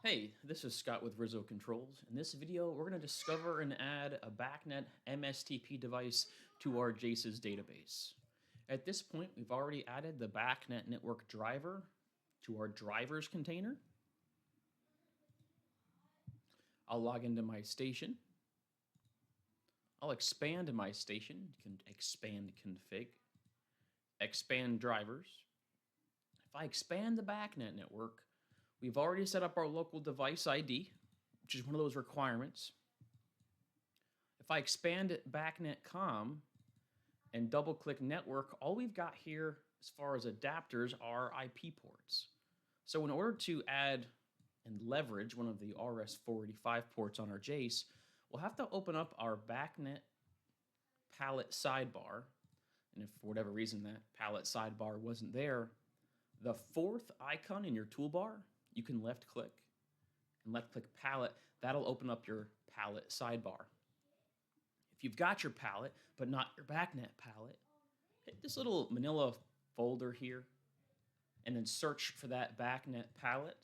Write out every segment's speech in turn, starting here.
Hey, this is Scott with Rizzo Controls. In this video, we're going to discover and add a BACnet MSTP device to our JACE's database. At this point, we've already added the BACnet network driver to our drivers container. I'll log into my station. I'll expand my station. You can expand config, expand drivers. If I expand the BACnet network, we've already set up our local device ID, which is one of those requirements. If I expand BACnet COM and double-click network, all we've got here as far as adapters are IP ports. So in order to add and leverage one of the RS-485 ports on our JACE, we'll have to open up our BACnet palette sidebar. And if for whatever reason that palette sidebar wasn't there, the fourth icon in your toolbar, you can left click and left click palette. That'll open up your palette sidebar. If you've got your palette, but not your BACnet palette, hit this little manila folder here and then search for that BACnet palette.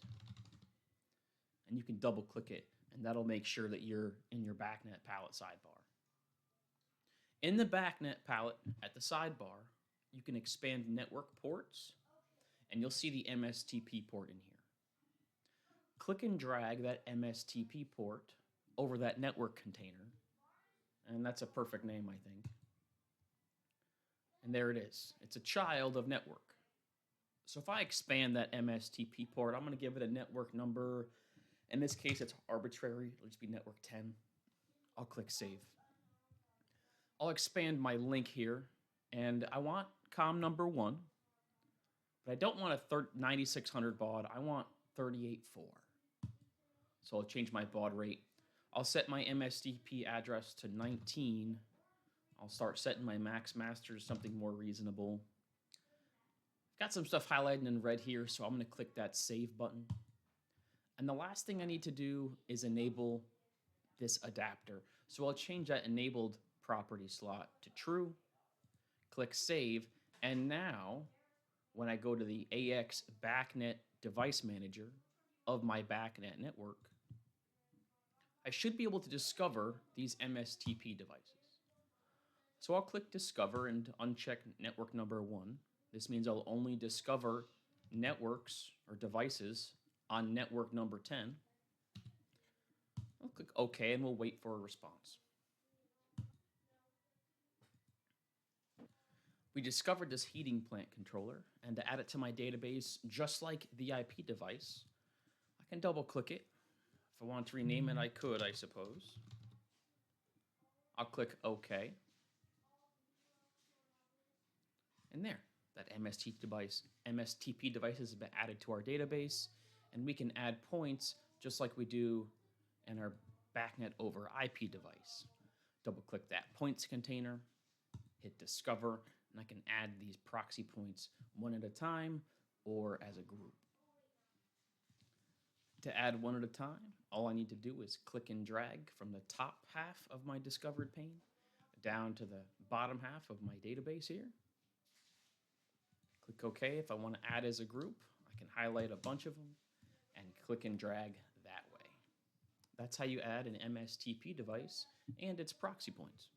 And you can double click it and that'll make sure that you're in your BACnet palette sidebar. In the BACnet palette at the sidebar, you can expand network ports and you'll see the MSTP port in here. Click and drag that MSTP port over that network container, and that's a perfect name, I think. And there it is. It's a child of network. So if I expand that MSTP port, I'm going to give it a network number. In this case, it's arbitrary. It'll just be network 10. I'll click save. I'll expand my link here, and I want COM number 1, but I don't want a 9600 baud. I want 38.4. So I'll change my baud rate. I'll set my MSTP address to 19. I'll start setting my max master to something more reasonable. Got some stuff highlighted in red here, so I'm going to click that save button. And the last thing I need to do is enable this adapter. So I'll change that enabled property slot to true. Click save. And now, when I go to the AX BACnet device manager of my BACnet network, I should be able to discover these MSTP devices. So I'll click discover and uncheck network number 1. This means I'll only discover networks or devices on network number 10. I'll click OK and we'll wait for a response. We discovered this heating plant controller, and to add it to my database, just like the IP device, I can double click it. If I want to rename it, I could, I suppose. I'll click OK. And there, that MSTP device has been added to our database, and we can add points just like we do in our BACnet over IP device. Double click that points container, hit discover, and I can add these proxy points one at a time or as a group. To add one at a time, all I need to do is click and drag from the top half of my discovered pane down to the bottom half of my database here. Click OK. If I want to add as a group, I can highlight a bunch of them and click and drag that way. That's how you add an MSTP device and its proxy points.